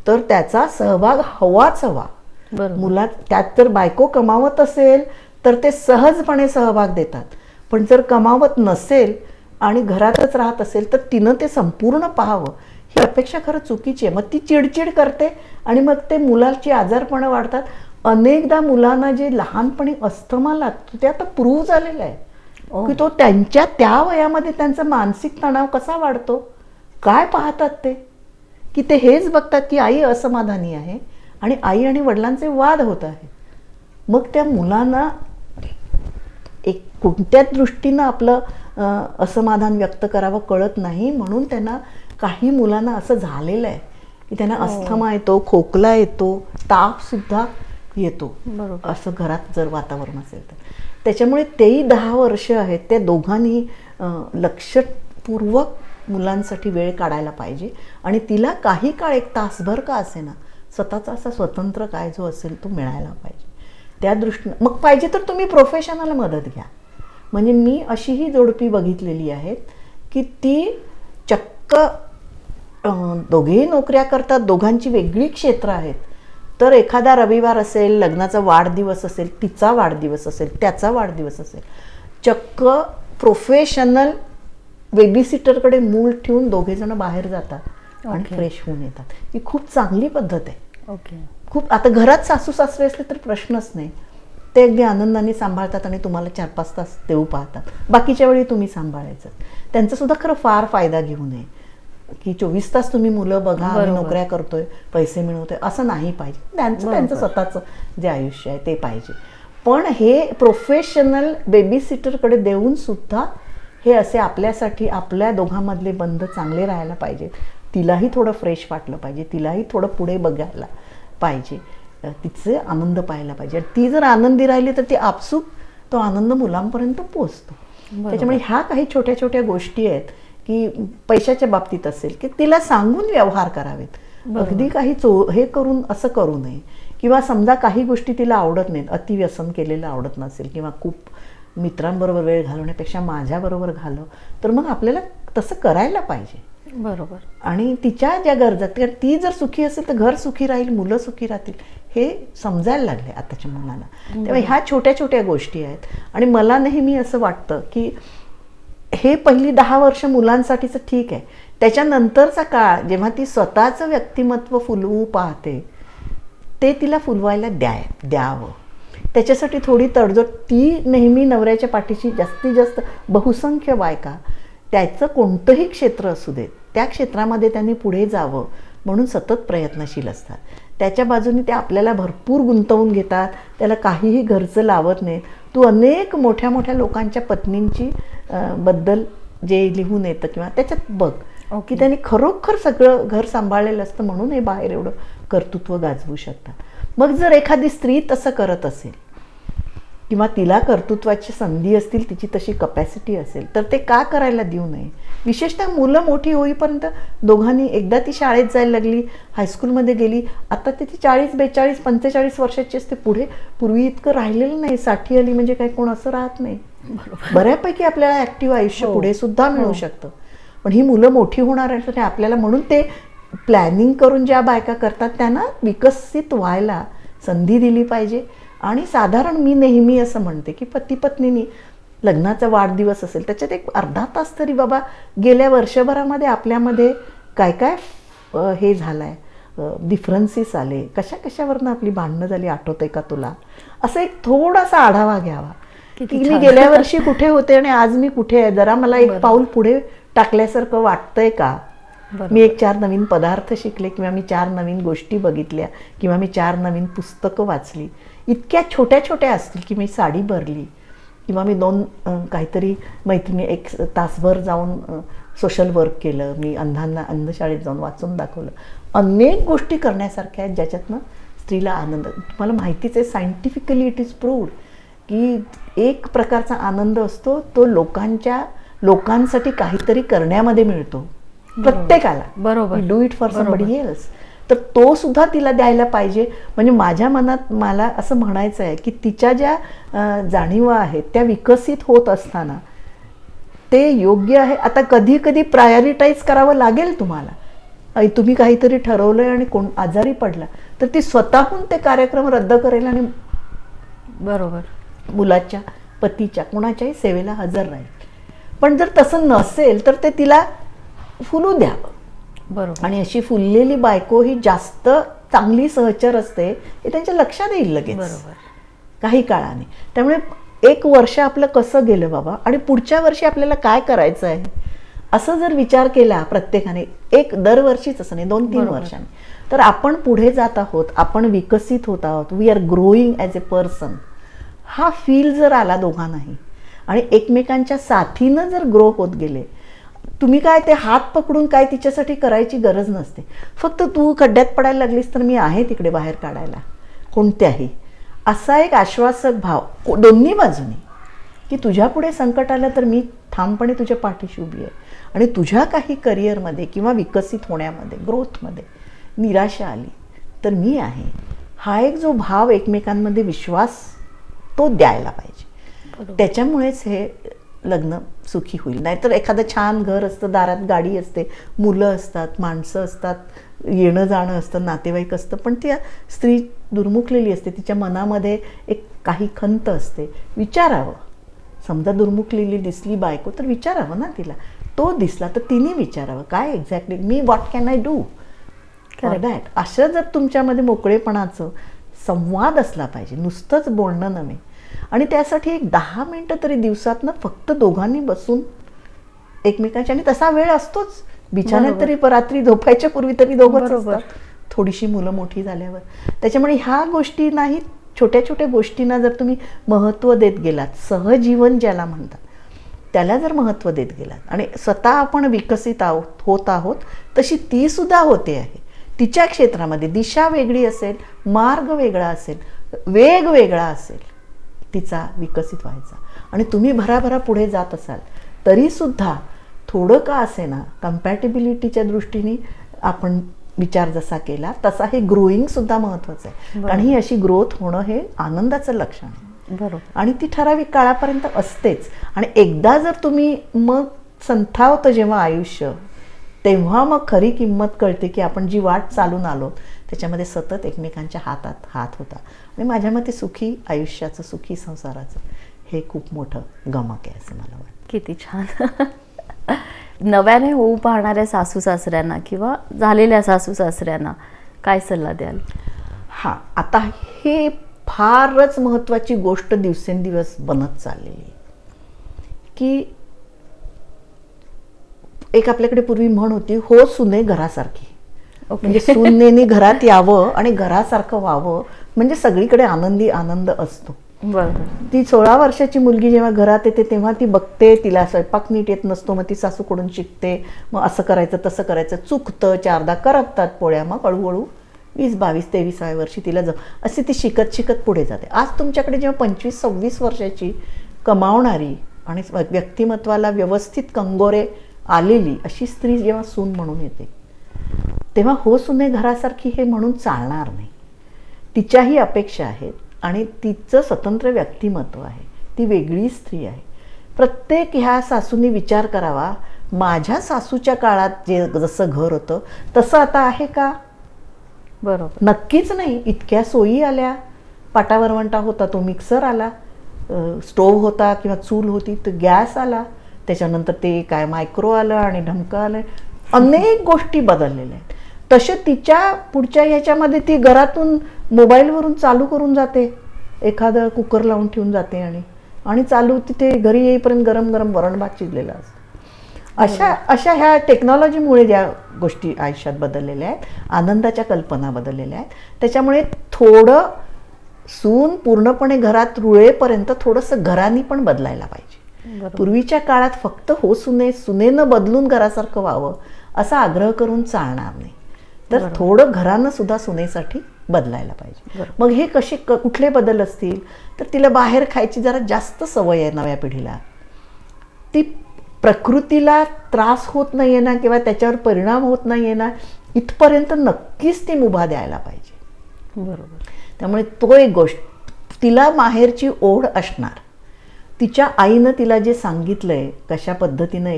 तर त्याचा सहभाग हवाच हवा. मुलात त्यात जर बायको कमावत असेल तर ते सहजपणे सहभाग देतात, पण जर कमावत नसेल आणि घरातच राहत असेल तर तिनं ते संपूर्ण पाहावं, ही अपेक्षा खरं चुकीची आहे. मग ती चिडचिड करते आणि मग ते मुलाची आजारपणं वाढतात. अनेकदा मुलांना जे लहानपणी अस्थमा लागतो ते आता प्रूव्ह झालेलं आहे की तो त्यांच्या त्या वयामध्ये त्यांचा मानसिक तणाव कसा वाढतो. काय पाहतात ते की ते हेच बघतात की आई असमाधानी आहे आणि आई आणि वडिलांचे वाद होत आहे. मग त्या मुलांना एक कोणत्याच दृष्टीनं आपलं असमाधान व्यक्त करावं कळत नाही, म्हणून त्यांना काही मुलांना असं झालेलं आहे की त्यांना अस्थमा येतो, खोकला येतो, ताप सुद्धा येतो असं घरात जर वातावरण असेल तर. त्याच्यामुळे तेही 10 वर्ष आहेत, त्या दोघांनी लक्षपूर्वक मुलांसाठी वेळ काढायला पाहिजे आणि तिला काही काळ 1 तासभर का असेना स्वतःचा असा स्वतंत्र काय जो असेल तो मिळायला पाहिजे. त्या दृष्टीनं मग पाहिजे तर तुम्ही प्रोफेशनल मदत घ्या. म्हणजे मी अशीही जोडपी बघितलेली आहेत की ती चक्क दोघेही नोकऱ्या करतात, दोघांची वेगळी क्षेत्र आहेत, तर एखादा रविवार असेल, लग्नाचा वाढदिवस असेल, तिचा वाढदिवस असेल, त्याचा वाढदिवस असेल, चक्क प्रोफेशनल बेबीसिटरकडे मूल ठेवून दोघेजण बाहेर जातात आणि फ्रेश होऊन येतात. ही खूप चांगली पद्धत आहे. ओके. खूप आता घरात सासू सासरे असले तर प्रश्नच नाही, ते अगदी आनंदाने सांभाळतात आणि तुम्हाला 4-5 तास देऊ पाहतात, बाकीच्या वेळी तुम्ही सांभाळायचं. त्यांचा सुद्धा खरं फार फायदा घेऊ नये की 24 तास तुम्ही मुलं बघा, आम्ही नोकऱ्या करतोय, पैसे मिळवतोय, असं नाही पाहिजे. त्यांचं स्वतःचं जे आयुष्य आहे ते पाहिजे. पण हे प्रोफेशनल बेबीसिटरकडे देऊन सुद्धा हे असे आपल्यासाठी आपल्या दोघांमधले बंध चांगले राहायला पाहिजेत. तिलाही थोडं फ्रेश वाटलं पाहिजे, तिलाही थोडं पुढे बघायला पाहिजे, तिचे आनंद पाहायला पाहिजे. ती जर आनंदी राहिली तर ती आपसूक तो आनंद मुलांपर्यंत पोहोचतो. त्याच्यामुळे ह्या काही छोट्या छोट्या गोष्टी आहेत की पैशाच्या बाबतीत असेल की तिला सांगून व्यवहार करावेत. अगदी काही हे करून असं करू नये. किंवा समजा काही गोष्टी तिला आवडत नाहीत, अतिव्यसन केलेलं आवडत नसेल किंवा खूप मित्रांबरोबर वेळ घालवण्यापेक्षा माझ्याबरोबर घालव, तर मग आपल्याला तसं करायला पाहिजे. बरोबर. आणि तिच्या ज्या गरजा, ती जर सुखी असेल तर घर सुखी राहील, मुलं सुखी राहतील, हे समजायला लागले आताच्या मुलांना. तेव्हा ह्या छोट्या छोट्या गोष्टी आहेत. आणि मला नेहमी असं वाटतं की हे पहिली 10 वर्ष मुलांसाठीचं ठीक आहे, त्याच्यानंतरचा काळ जेव्हा ती स्वतःचं व्यक्तिमत्व फुलवू पाहते ते तिला फुलवायला द्यावं. त्याच्यासाठी थोडी तडजोड, ती नेहमी नवऱ्याच्या पाठीशी जास्तीत जास्त बहुसंख्य बायका त्याचं कोणतंही क्षेत्र असू देत त्या क्षेत्रामध्ये त्यांनी पुढे जावं म्हणून सतत प्रयत्नशील असतात. त्याच्या बाजूने ते आपल्याला भरपूर गुंतवून घेतात, त्याला काहीही घरचं लावत नाहीत. तू अनेक मोठ्या मोठ्या लोकांच्या पत्नींची बद्दल जे लिहून येतं किंवा त्याच्यात बघ की त्यांनी खरोखर सगळं घर सांभाळलेलं असतं म्हणून हे बाहेर एवढं कर्तृत्व गाजवू शकतात. मग जर एखादी स्त्री तसं करत असेल किंवा तिला कर्तृत्वाची संधी असतील, तिची तशी कपॅसिटी असेल, तर ते का करायला देऊ नये. विशेषतः मुलं मोठी होईपर्यंत दोघांनी, एकदा ती शाळेत जायला लागली, हायस्कूलमध्ये गेली, आता ती 40, 42, 45 वर्षाची असते. पूर्वी इतकं राहिलेलं नाही. 60 आली म्हणजे काय कोण असं राहत नाही. बऱ्यापैकी आपल्याला ऍक्टिव्ह आयुष्य पुढे सुद्धा मिळू शकतं. पण ही मुलं मोठी होणार आहेत आणि आपल्याला म्हणून ते प्लॅनिंग करून ज्या बायका करतात त्यांना विकसित व्हायला संधी दिली पाहिजे. आणि साधारण मी नेहमी असं म्हणते की पती पत्नीनी लग्नाचा वाढदिवस असेल त्याच्यात एक अर्धा तास तरी बाबा गेल्या वर्षभरामध्ये आपल्यामध्ये काय काय हे झालंय, डिफरन्सेस आले, कशा कशावरनं आपली भांडणं झाली आठवतंय का तुला, असं एक थोडासा आढावा घ्यावा की मी गेल्या वर्षी कुठे होते आणि आज मी कुठे आहे, जरा मला एक पाऊल पुढे टाकल्यासारखं वाटतंय का, मी एक 4 नवीन पदार्थ शिकले किंवा मी 4 नवीन गोष्टी बघितल्या किंवा मी 4 नवीन पुस्तकं वाचली, इतक्या छोट्या छोट्या असतील की मी साडी भरली किंवा मी 2 काहीतरी मैत्रिणी 1 तासभर जाऊन सोशल वर्क केलं, मी अंधांना अंधशाळेत जाऊन वाचून दाखवलं. अनेक गोष्टी करण्यासारख्या आहेत ज्याच्यातनं स्त्रीला आनंद. तुम्हाला माहितीच आहे, सायंटिफिकली इट इज प्रूव्ड की एक प्रकारचा आनंद असतो तो लोकांसाठी काहीतरी करण्यामध्ये मिळतो प्रत्येकाला. बरोबर, do it for somebody else. तर तो सुद्धा तिला द्यायला पाहिजे. म्हणजे माझ्या मनात मला असं म्हणायचं आहे की तिच्या ज्या जाणीवा आहेत त्या विकसित होत असताना ते योग्य आहे. आता कधी कधी प्रायोरिटाईज करावं लागेल तुम्हाला. तुम्ही काहीतरी ठरवलंय आणि कोण आजारी पडला तर ती स्वतःहून ते कार्यक्रम रद्द करेल आणि बरोबर मुलाच्या पतीच्या कोणाच्याही सेवेला हजर राहील. पण जर तसं नसेल तर ते तिला फुलू द्यावं. बरोबर. आणि अशी फुललेली बायको ही जास्त चांगली सहचर असते हे त्यांच्या लक्षात येईल लगेच. बरोबर. काही काळाने. त्यामुळे 1 वर्ष आपलं कसं गेलं बाबा आणि पुढच्या वर्षी आपल्याला काय करायचं आहे असं जर विचार केला प्रत्येकाने, एक दरवर्षीच असं नाही 2-3 वर्षांनी, तर आपण पुढे जात आहोत, आपण विकसित होत आहोत, we are growing as a person. हा फील जर आला दोघांनाही आणि एकमेकांच्या साथीनं जर ग्रो होत गेले, तुम्ही काय ते हात पकडून काय तिच्यासाठी करायची गरज नसते. फक्त तू खड्ड्यात पडायला लागलीस तर मी आहे तिकडे बाहेर काढायला कोणत्याही, असा एक आश्वासक भाव दोन्ही बाजूनी की तुझ्या पुढे संकट आलं तर मी ठामपणे तुझ्या पाठीशी उभी आहे आणि तुझ्या काही करिअरमध्ये किंवा विकसित होण्यामध्ये ग्रोथमध्ये निराशा आली तर मी आहे. हा एक जो भाव एकमेकांमध्ये विश्वास तो द्यायला पाहिजे. त्याच्यामुळेच हे लग्न सुखी होईल. नाहीतर एखादं छान घर असतं, दारात गाडी असते, मुलं असतात, माणसं असतात, येणं जाणं असतं, नातेवाईक असतं, पण ती स्त्री दुर्मुखलेली असते, तिच्या मनामध्ये एक काही खंत असते. विचारावं, समजा दुर्मुखलेली दिसली बायको तर विचारावं ना तिला. तो दिसला तर तिने विचारावं काय exactly me what can I do for that. असं जर तुमच्यामध्ये मोकळेपणाचं संवाद असला पाहिजे, नुसतंच बोलणं नव्हे. आणि त्यासाठी एक 10 मिनिटं तरी दिवसातनं फक्त दोघांनी बसून एकमेकांच्या, आणि तसा वेळ असतोच बिछाण्यात तरी, रात्री झोपायच्या पूर्वी तरी दोघंच असतात, थोडीशी मुलं मोठी झाल्यावर. त्याच्यामुळे ह्या गोष्टी नाही, छोट्या छोट्या गोष्टींना जर तुम्ही महत्त्व देत गेलात, सहजीवन ज्याला म्हणतात त्याला जर महत्त्व देत गेलात आणि स्वतः आपण विकसित होत आहोत तशी ती सुद्धा होते आहे. तिच्या क्षेत्रामध्ये दिशा वेगळी असेल, मार्ग वेगळा असेल, वेग वेगळा असेल तिचा विकसित व्हायचा, आणि तुम्ही भराभरा पुढे जात असाल तरीसुद्धा थोडं का असेना कम्पॅटिबिलिटीच्या दृष्टीने आपण विचार जसा केला तसा हे ग्रोईंगसुद्धा महत्त्वाचं आहे. कारण ही अशी ग्रोथ होणं हे आनंदाचं लक्षण आहे. बरोबर. आणि ती ठराविक काळापर्यंत असतेच. आणि एकदा जर तुम्ही मग संथावतं जेव्हा आयुष्य, तेव्हा मग खरी किंमत कळते की आपण जी वाट चालून आलो त्याच्यामध्ये सतत एकमेकांच्या हातात हात होता. आणि माझ्या मते सुखी आयुष्याचं, सुखी संसाराचं हे खूप मोठं गमक आहे असं मला वाटतं. किती छान. नव्याने होऊ पाहणाऱ्या सासू सासऱ्यांना किंवा झालेल्या सासू सासऱ्यांना काय सल्ला द्याल? हां, आता हे फारच महत्त्वाची गोष्ट दिवसेंदिवस बनत चाललेली की एक आपल्याकडे पूर्वी म्हण होती, हो सुने घरासारखी. म्हणजे सुनेने घरात यावं आणि घरासारखं व्हावं म्हणजे सगळीकडे आनंदी आनंद असतो. बरोबर. ती 16 वर्षाची मुलगी जेव्हा घरात येते तेव्हा ती बघते, तिला स्वयंपाक नीट येत नसतो, मग ती सासूकडून शिकते, मग असं करायचं तसं करायचं, चुकतं, 4दा करपतात पोळ्या, मग हळूहळू 20, 22, 23व्या वर्षी तिला अशी ती शिकत शिकत पुढे जाते. आज तुमच्याकडे जेव्हा 25, 26 वर्षाची कमावणारी आणि व्यक्तिमत्वाला व्यवस्थित कंगोरे आलेली अशी स्त्री जेव्हा सून म्हणून येते तेव्हा हो सुने घरासारखी हे म्हणून चालणार नाही. तिच्याही अपेक्षा आहेत आणि तिचं स्वतंत्र व्यक्तिमत्व आहे, ती वेगळी स्त्री आहे. प्रत्येक ह्या सासूनी विचार करावा, माझ्या सासूच्या काळात जे जसं घर होतं तसं आता आहे का? बरोबर. नक्कीच नाही. इतक्या सोयी आल्या, पाटावरवंटा होता तो मिक्सर आला, स्टोव्ह होता किंवा चूल होती तर गॅस आला, त्याच्यानंतर ते काय मायक्रो आलं आणि ढमकं आलं, अनेक गोष्टी बदललेल्या आहेत. तसे तिच्या पुढच्या ह्याच्यामध्ये ती घरातून मोबाईलवरून चालू करून जाते, एखादं कुकर लावून ठेवून जाते आणि चालू तिथे घरी येईपर्यंत गरम गरम वरण भात शिजलेला असतो. अशा ह्या टेक्नॉलॉजीमुळे ज्या गोष्टी आयुष्यात बदललेल्या आहेत, आनंदाच्या कल्पना बदललेल्या आहेत. त्याच्यामुळे थोडं सून पूर्णपणे घरात रुळेपर्यंत थोडंसं घरानी पण बदलायला पाहिजे. पूर्वीच्या काळात फक्त हो सुनेनं बदलून घरासारखं व्हावं असा आग्रह करून चालणार नाही. तर थोडं घरानं सुद्धा सुनेसाठी बदलायला पाहिजे. मग हे कसे कुठले बदल असतील तर तिला बाहेर खायची जरा जास्त सवय आहे नव्या पिढीला. ती प्रकृतीला त्रास होत नाहीये ना किंवा त्याच्यावर परिणाम होत नाहीये ना इथपर्यंत नक्कीच ती मुभा द्यायला पाहिजे. बरोबर. त्यामुळे तो एक गोष्ट, तिला माहेरची ओढ असणार. तिच्या आईनं तिला जे सांगितलंय कशा पद्धतीनं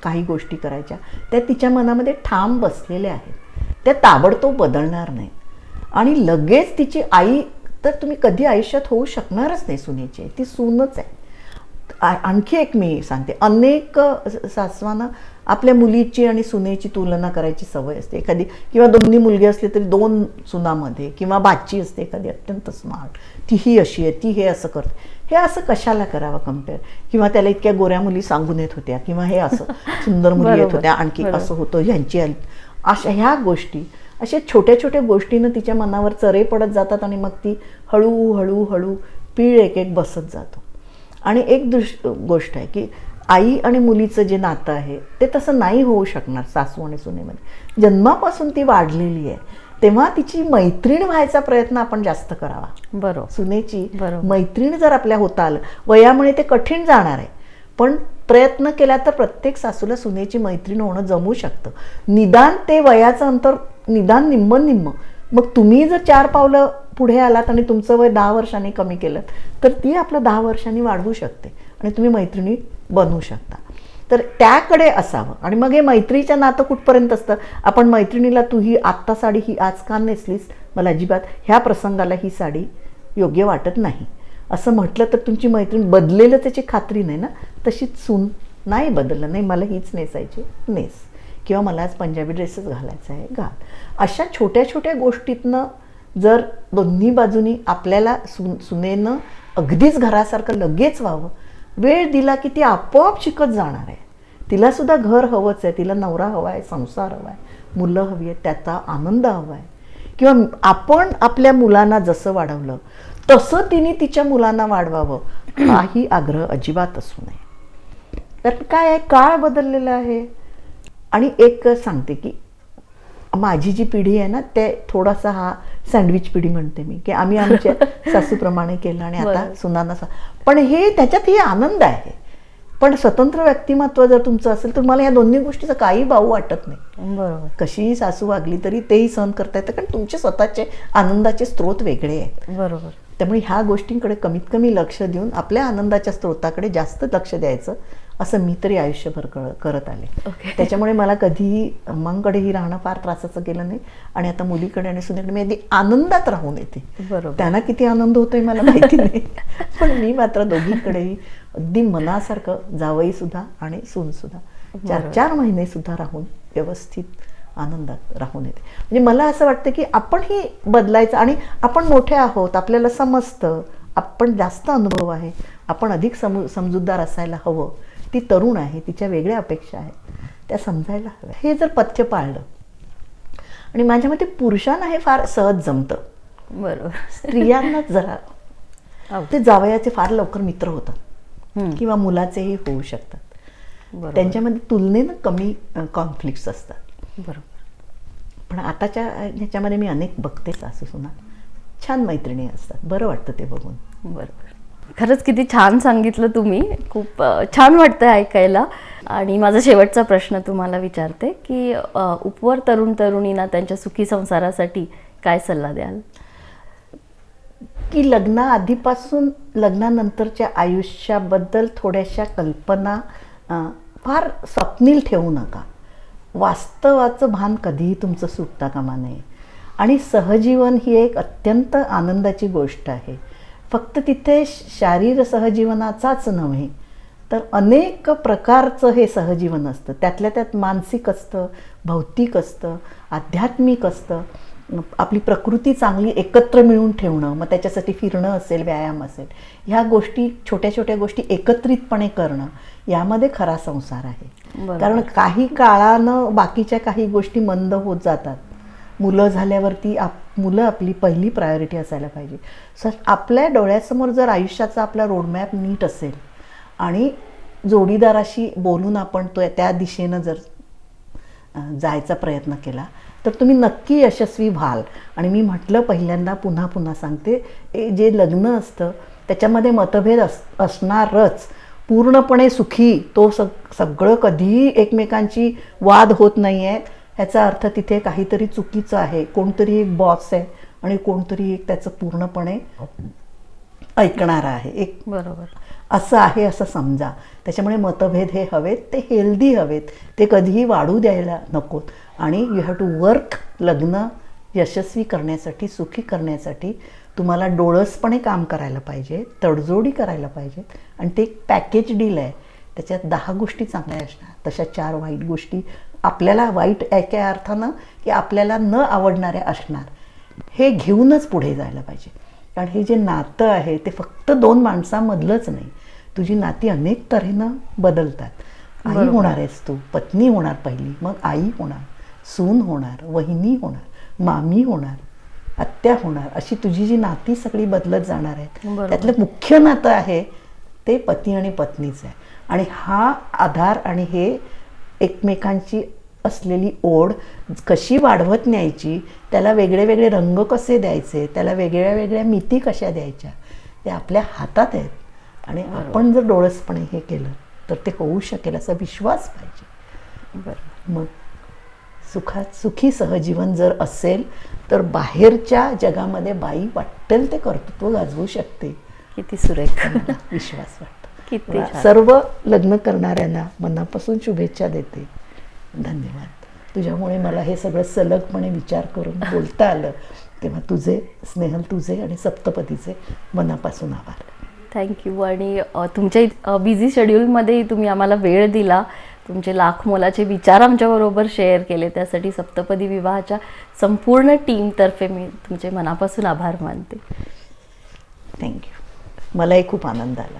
काही गोष्टी करायच्या त्या तिच्या मनामध्ये ठाम बसलेल्या आहेत, त्या ताबडतोब बदलणार नाही. आणि लगेच तिची आई तर तुम्ही कधी आयुष्यात होऊ शकणारच नाही सुनेची, ती सूनच आहे. आणखी एक मी सांगते, अनेक सासवांना आपल्या मुलीची आणि सुनेची तुलना करायची सवय असते. एखादी किंवा दोन्ही मुलगी असली तरी दोन सुनामध्ये, किंवा बाची असते एखादी अत्यंत स्मार्ट, ती ही अशी आहे, ती हे असं करते. हे असं कशाला करावं कम्पेअर? किंवा त्याला इतक्या गोऱ्या मुली सांगून येत होत्या, किंवा हे असं सुंदर मुली येत होत्या, आणखी असं होतं ह्यांची. अशा ह्या गोष्टी, अशा छोट्या छोट्या गोष्टीनं तिच्या मनावर चरे पडत जातात आणि मग ती हळूहळू हळू पीळ एक एक बसत जातो. आणि एक गोष्ट आहे की आई आणि मुलीचं जे नातं आहे ते तसं नाही होऊ शकणार सासू आणि सुनेमध्ये. जन्मापासून ती वाढलेली आहे तेव्हा तिची मैत्रीण व्हायचा प्रयत्न आपण जास्त करावा. बरोबर. सुनेची मैत्रीण जर आपल्या होता आलं, वयामुळे ते कठीण जाणार आहे, पण प्रयत्न केला तर प्रत्येक सासूला सुनेची मैत्रीण होणं जमू शकतं. निदान ते वयाचं अंतर निदान निम्म. मग तुम्ही जर 4 पावलं पुढे आलात आणि तुमचं वय 10 वर्षांनी कमी केलं तर ती आपलं 10 वर्षांनी वाढवू शकते आणि तुम्ही मैत्रिणी बनवू शकता. तर त्याकडे असावं. आणि मग हे मैत्रीच्या नातं कुठपर्यंत असतं, आपण मैत्रिणीला तू ही आत्ता साडी ही आज का नेसलीस, मला अजिबात ह्या प्रसंगाला ही साडी योग्य वाटत नाही असं म्हटलं तर तुमची मैत्रीण बदलेलं त्याची खात्री नाही ना. तशीच सून, नाही बदललं, नाही मला हीच नेसायची, नेस, किंवा मला आज पंजाबी ड्रेसच घालायचा आहे, घाल. अशा छोट्या छोट्या गोष्टीतनं जर दोन्ही बाजूनी आपल्याला सुनेनं अगदीच घरासारखं लगेच व्हावं, वेळ दिला की ती आपोआप शिकत जाणार आहे. तिला सुद्धा घर हवंच आहे, तिला नवरा हवा आहे, संसार हवा आहे, मुलं हवी आहेत, त्याचा आनंद हवा आहे. किंवा आपण आपल्या मुलांना जसं वाढवलं तसं तिने तिच्या मुलांना वाढवावं हाही आग्रह अजिबात असू नये. कारण काय आहे, काळ बदललेला आहे. आणि एक सांगते की माझी जी पिढी आहे ना ते थोडासा हा सँडविच पिढी म्हणते मी, की आम्ही आमच्या सासूप्रमाणे केलं आणि आता सुनांना पण हे त्याच्यात ही आनंद आहे. पण स्वतंत्र व्यक्तिमत्व जर तुमचं असेल तर मला या दोन्ही गोष्टीचं काही भाऊ वाटत नाही. बरोबर. कशीही सासू वागली तरी तेही सहन करता येतं, कारण तुमचे स्वतःचे आनंदाचे स्रोत वेगळे आहेत. बरोबर. त्यामुळे ह्या गोष्टींकडे कमीत कमी लक्ष देऊन आपल्या आनंदाच्या स्रोताकडे जास्त लक्ष द्यायचं असं मी तरी आयुष्यभर करत आले. त्याच्यामुळे मला कधीही अम्मांकडेही राहणं फार त्रासाचं गेलं नाही. आणि आता मुलीकडे आणि सुनेकडे मी अगदी आनंदात राहून येते. त्यांना किती आनंद होतोय मला माहिती नाही, पण मी मात्र दोघीकडेही अगदी मनासारखं जावई सुद्धा आणि सून सुद्धा 4 महिने सुद्धा राहून व्यवस्थित आनंदात राहून येते. म्हणजे मला असं वाटतं की आपणही बदलायचं. आणि आपण मोठे आहोत, आपल्याला समजतं, आपण जास्त अनुभव आहे, आपण अधिक समजूतदार असायला हवं. ती तरुण आहे, तिच्या वेगळ्या अपेक्षा आहेत, त्या समजायला हव्या. हे जर पथ्य पाळलं, आणि माझ्या मते पुरुषांना हे फार सहज जमतं. बरोबर. स्त्रियांनाच जरा ते जावयाचे फार लवकर मित्र होतात किंवा मुलाचेही होऊ शकतात. त्यांच्यामध्ये तुलनेनं कमी कॉन्फ्लिक्ट्स असतात. बरोबर. पण आताच्या ह्याच्यामध्ये मी अनेक बघते सासू सुना छान मैत्रिणी असतात, बरं वाटतं ते बघून. बरोबर. खरंच किती छान सांगितलं तुम्ही, खूप छान वाटतं ऐकायला. आणि माझा शेवटचा प्रश्न तुम्हाला विचारते की उपवर तरुण तरुणींना त्यांच्या सुखी संसारासाठी काय सल्ला द्याल? की लग्नाआधीपासून लग्नानंतरच्या आयुष्याबद्दल थोड्याशा कल्पना फार स्वप्नील ठेवू नका. वास्तवाचं भान कधीही तुमचं सुटता कामा नये. आणि सहजीवन ही एक अत्यंत आनंदाची गोष्ट आहे. फक्त तिथे शारीर सहजीवनाचाच नव्हे तर अनेक प्रकारचं हे सहजीवन असतं. त्यातल्या त्यात मानसिक असतं, भौतिक असतं, आध्यात्मिक असतं. आपली प्रकृती चांगली एकत्र मिळून ठेवणं, मग त्याच्यासाठी फिरणं असेल, व्यायाम असेल, ह्या गोष्टी, छोट्या छोट्या गोष्टी एकत्रितपणे करणं, यामध्ये खरा संसार आहे. कारण काही काळानं बाकीच्या काही गोष्टी मंद होत जातात. मुलं झाल्यावरती मुलं आपली पहिली प्रायोरिटी असायला पाहिजे. आपल्या डोळ्यासमोर जर आयुष्याचा आपला रोडमॅप नीट असेल आणि जोडीदाराशी बोलून आपण त्या दिशेनं जर जायचा प्रयत्न केला तर तुम्ही नक्की यशस्वी व्हाल. आणि मी म्हटलं पहिल्यांदा, पुन्हा पुन्हा सांगते, जे लग्न असतं त्याच्यामध्ये मतभेद असणारच. पूर्णपणे सुखी तो सगळं कधीही एकमेकांची वाद होत नाही आहेत. ह्याचा अर्थ तिथे काहीतरी चुकीचं आहे. कोणतरी एक बॉस आहे आणि कोणतरी एक त्याचं पूर्णपणे ऐकणारा आहे. एक बरोबर असं आहे असं समजा. त्याच्यामुळे मतभेद हे हवेत, ते हेल्दी हवेत, ते कधीही वाढू द्यायला नकोत. आणि यू हॅव टू वर्क. लग्न यशस्वी करण्यासाठी, सुखी करण्यासाठी तुम्हाला डोळसपणे काम करायला पाहिजे, तडजोडी करायला पाहिजेत. आणि ते एक पॅकेज डील आहे. त्याच्यात 10 गोष्टी चांगल्या असणार, तशा 4 वाईट गोष्टी, आपल्याला वाईट एका अर्थानं की आपल्याला न आवडणाऱ्या असणार. हे घेऊनच पुढे जायला पाहिजे. कारण हे जे नातं आहे ते फक्त 2 माणसांमधलंच नाही. तुझी नाती अनेक तऱ्हेनं बदलतात. आई होणार आहेस तू, पत्नी होणार पहिली, मग आई होणार, सून होणार, वहिनी होणार, मामी होणार, आत्या होणार. अशी तुझी जी नाती सगळी बदलत जाणार आहेत. त्यातलं मुख्य नातं आहे ते पती आणि पत्नीचं आहे. आणि हा आधार आणि हे एकमेकांची असलेली ओढ कशी वाढवत न्यायची, त्याला वेगळे वेगळे रंग कसे द्यायचे, त्याला वेगळ्या वेगळ्या मिती कशा द्यायच्या, ते आपल्या हातात आहेत. आणि आपण जर डोळसपणे हे केलं तर ते होऊ शकेल असा विश्वास पाहिजे. मग सुखी सहजीवन जर असेल तर बाहेरच्या जगामध्ये बाई वाटेल ते कर्तृत्व गाजवू शकते. किती सुरेख विश्वास वाटतो. किती सर्व लग्न करणाऱ्यांना मनापासून शुभेच्छा देते. धन्यवाद. तुझ्यामुळे मला हे सगळं सलगपणे विचार करून बोलता आलं, तेव्हा तुझे स्नेहल, तुझे आणि सप्तपदीचे मनापासून आभार. थँक्यू. आणि तुमच्या बिझी शेड्यूलमध्येही तुम्ही आम्हाला वेळ दिला, तुमचे लाख मोलाचे विचार आमच्याबरोबर शेअर केले, त्यासाठी सप्तपदी विवाहाच्या संपूर्ण टीमतर्फे मी तुमचे मनापासून आभार मानते. थँक्यू. मलाही खूप आनंद आला.